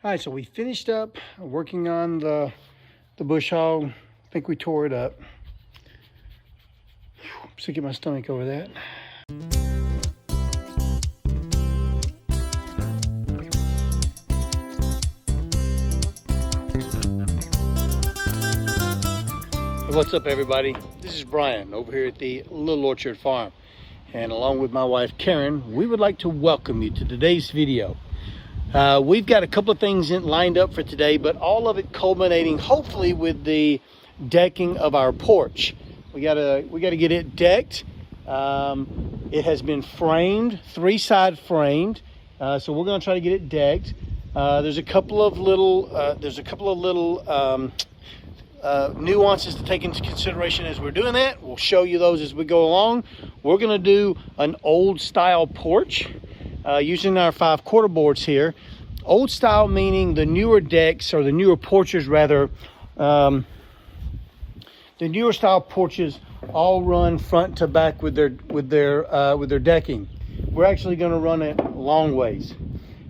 All right, so we finished up working on the bush hog. I think we tore it up. I'm sick of my stomach over that. What's up, everybody? This is Brian over here at the Little Orchard Farm, and along with my wife Karen, we would like to welcome you to today's video. We've got a couple of things lined up for today, but all of it culminating hopefully with the decking of our porch. We gotta get it decked. It has been framed, three-side framed, so we're gonna try to get it decked. There's a couple of little nuances to take into consideration as we're doing that. We'll show you those as we go along. We're gonna do an old style porch using our 5/4 boards here. Old style meaning the newer decks, or the newer porches rather. The newer style porches all run front to back with their decking. We're actually gonna run it long ways.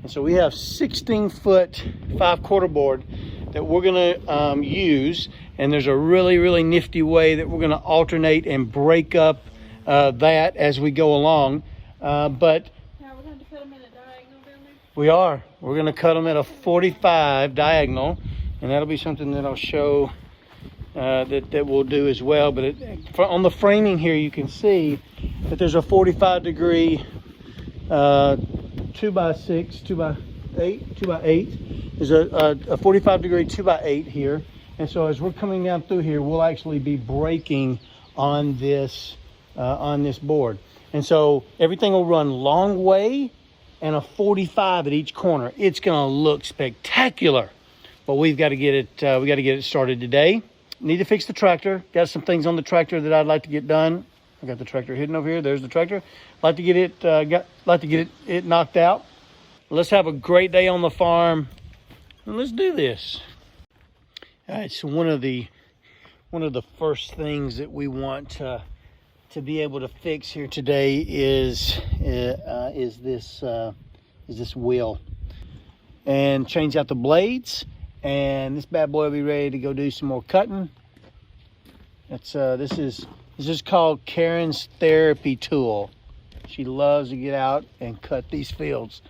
And so we have 16-foot 5/4 board that we're gonna use, and there's a really nifty way that we're gonna alternate and break up that as we go along. But now we're going to cut them in a diagonal down there? we're gonna cut them at a 45 diagonal, and that'll be something that I'll show that we'll do as well. But on the framing here, you can see that there's a 45 degree 2x6, 2x8. There's a 45 degree 2x8 here. And so as we're coming down through here, we'll actually be breaking on this board. And so everything will run long way and a 45 at each corner. It's gonna look spectacular, but we've got to get it started today. Need to fix the tractor. Got some things on the tractor that I'd like to get done. I got the tractor hidden over here. There's the tractor. Like to get it knocked out. Let's have a great day on the farm, and let's do this. All right, so one of the first things that we want to be able to fix here today is this wheel, and change out the blades, and this bad boy will be ready to go do some more cutting. This is called Karen's therapy tool. She loves to get out and cut these fields.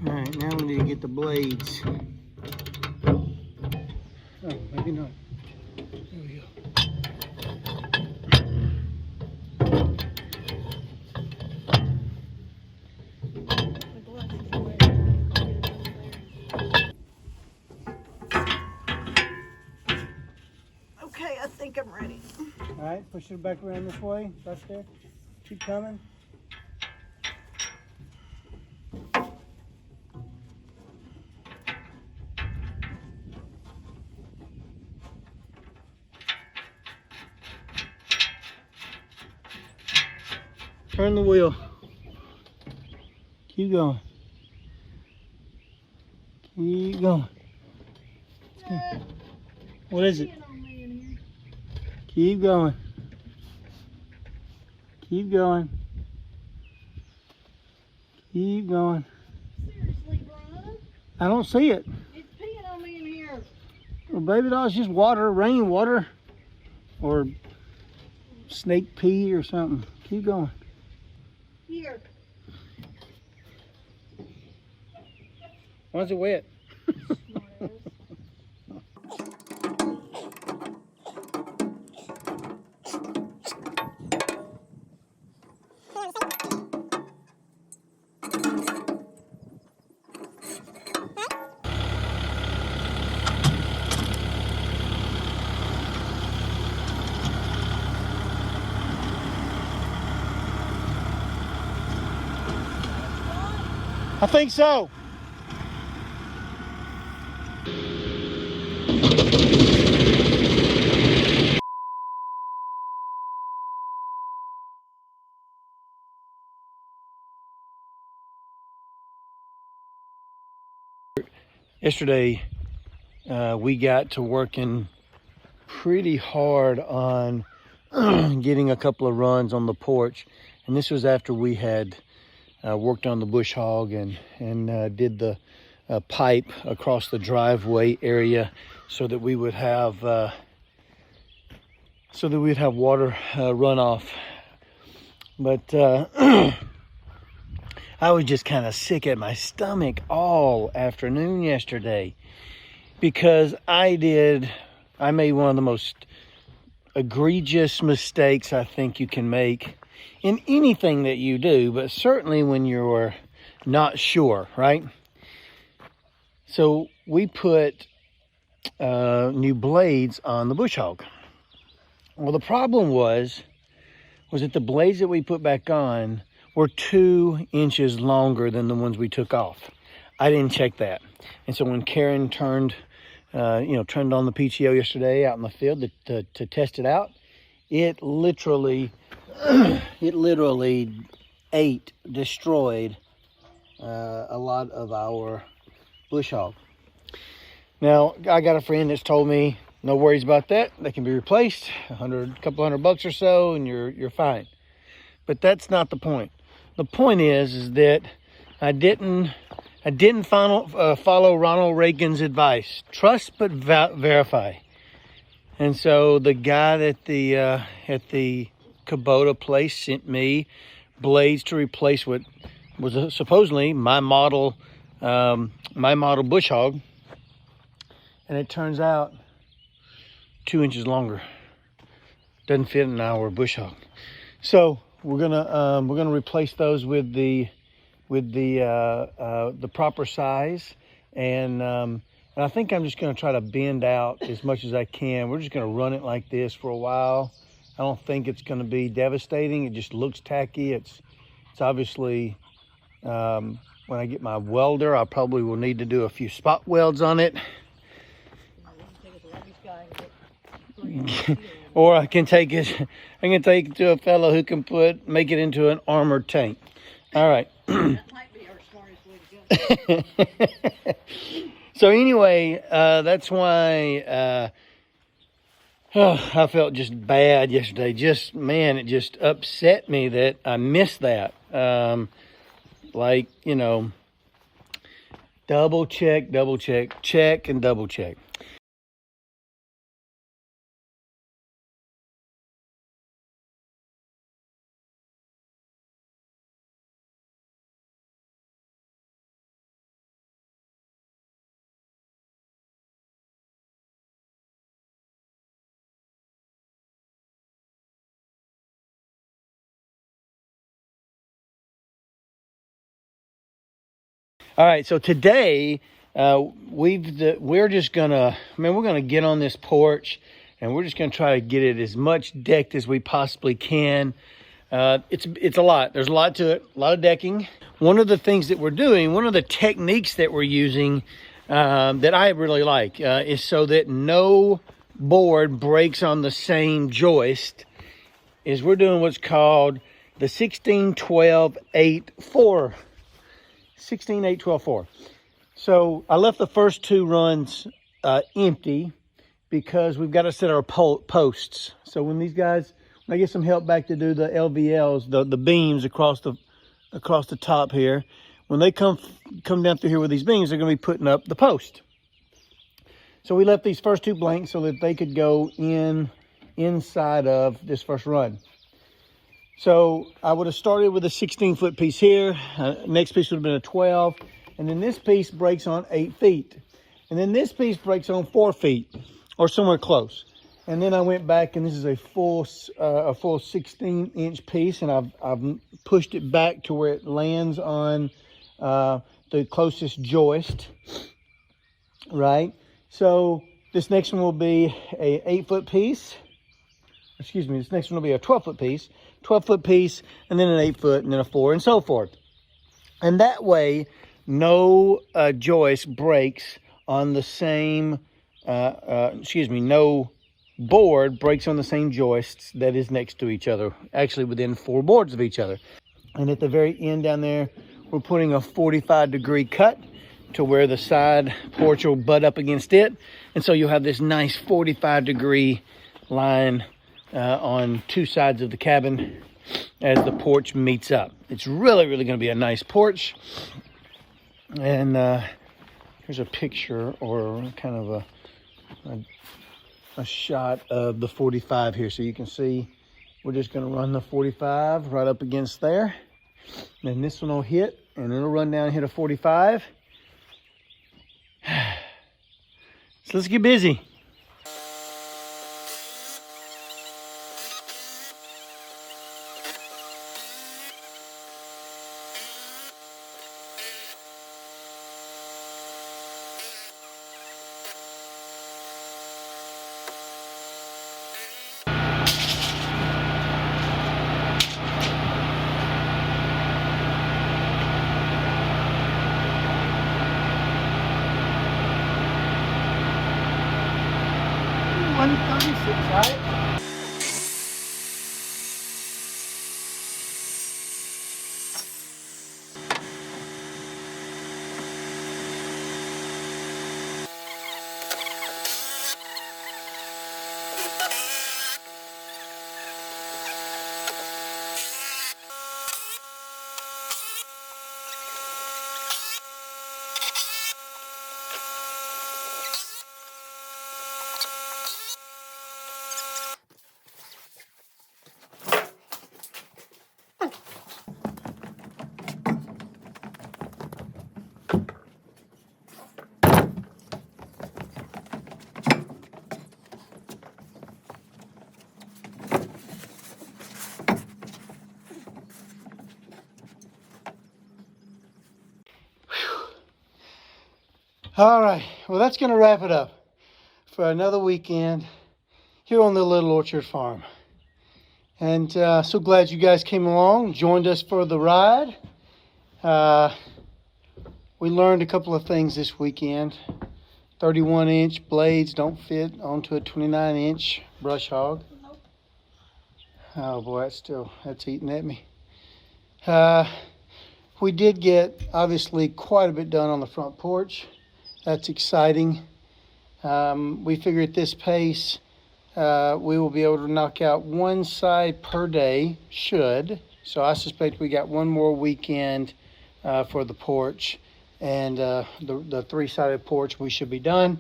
All right, now we need to get the blades. Oh, maybe not. There we go. Okay, I think I'm ready. All right, push it back around this way, right there. Keep coming. Turn the wheel. Keep going. Keep going. What is it? Keep going. Keep going. Keep going. Seriously, Brian? I don't see it. It's peeing on me in here. Well, baby doll, it's just water, rainwater, or snake pee or something. Keep going. Here. Why is it wet? I think so. yesterday we got to working pretty hard on getting a couple of runs on the porch, and this was after we had worked on the bush hog and did the pipe across the driveway area so that we would have water runoff. But I was just kind of sick at my stomach all afternoon yesterday because I made one of the most egregious mistakes I think you can make in anything that you do, but certainly when you're not sure, right? So we put new blades on the bush hog. Well, the problem was that the blades that we put back on were 2 inches longer than the ones we took off. I didn't check that. And so when Karen turned on the PTO yesterday out in the field to test it out, it literally destroyed a lot of our bush hog. Now, I got a friend that's told me, no worries about that. They can be replaced, couple hundred bucks or so, and you're fine. But that's not the point. The point is that I didn't follow Ronald Reagan's advice. Trust but verify. And so the guy at the Kubota place sent me blades to replace what was supposedly my model bush hog, and it turns out 2 inches longer. Doesn't fit in our bush hog. So we're gonna replace those with the proper size, and I think I'm just gonna try to bend out as much as I can. We're just gonna run it like this for a while. I don't think it's gonna be devastating. It just looks tacky. It's obviously when I get my welder, I probably will need to do a few spot welds on it. Or I can take it to a fellow who can make it into an armored tank. All right. That might be our smartest way to go. So anyway, that's why I felt just bad yesterday. It just upset me that I missed that. Double check, and double check. All right, so today we're just gonna get on this porch, and we're just gonna try to get it as much decked as we possibly can. It's a lot. There's a lot to it, a lot of decking. One of the things that we're doing, one of the techniques that we're using that I really like is so that no board breaks on the same joist, is we're doing what's called the 16-12-8-4. 16-8-12-4. So I left the first 2 runs empty because we've got to set our posts. So when I get some help back to do the LVLs, the beams across the top here, when they come down through here with these beams, they're going to be putting up the post. So we left these first 2 blank so that they could go inside of this first run. So I would have started with a 16-foot piece here. Next piece would have been a 12. And then this piece breaks on 8 feet. And then this piece breaks on 4 feet or somewhere close. And then I went back, and this is a full 16-inch piece. And I've pushed it back to where it lands on the closest joist, right? So this next one will be a 8-foot piece. This next one will be a 12-foot piece. 12-foot piece, and then an 8-foot, and then a 4, and so forth. And that way, no joist breaks on the same, no board breaks on the same joists that is next to each other, actually within 4 boards of each other. And at the very end down there, we're putting a 45-degree cut. to where the side porch will butt up against it. And so you'll have this nice 45-degree line on two sides of the cabin as the porch meets up. It's really, really going to be a nice porch. And here's a picture or kind of a shot of the 45 here. So you can see we're just going to run the 45 right up against there. And this one will hit, and it'll run down and hit a 45. So let's get busy. Right? All right, well, that's going to wrap it up for another weekend here on the Little Orchard Farm. And so glad you guys came along, joined us for the ride. We learned a couple of things this weekend. 31-inch blades don't fit onto a 29-inch brush hog. Oh boy, that's eating at me. We did get, obviously, quite a bit done on the front porch. That's exciting. We figure at this pace, we will be able to knock out one side per day, So I suspect we got one more weekend for the porch. And the three-sided porch, we should be done.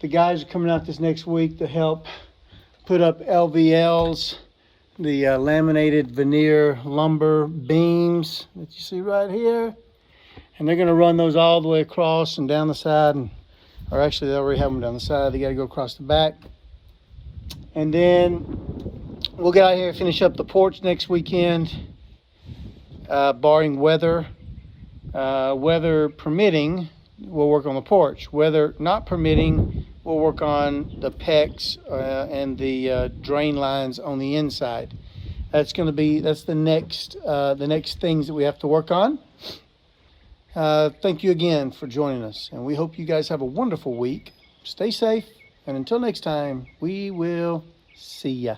The guys are coming out this next week to help put up LVLs, the laminated veneer lumber beams that you see right here. And they're going to run those all the way across and down the side. Or actually, they already have them down the side. They got to go across the back. And then we'll get out here and finish up the porch next weekend, barring weather. Weather permitting, we'll work on the porch. Weather not permitting, we'll work on the PEX and the drain lines on the inside. That's the next things that we have to work on. Thank you again for joining us, and we hope you guys have a wonderful week. Stay safe, and until next time, we will see ya.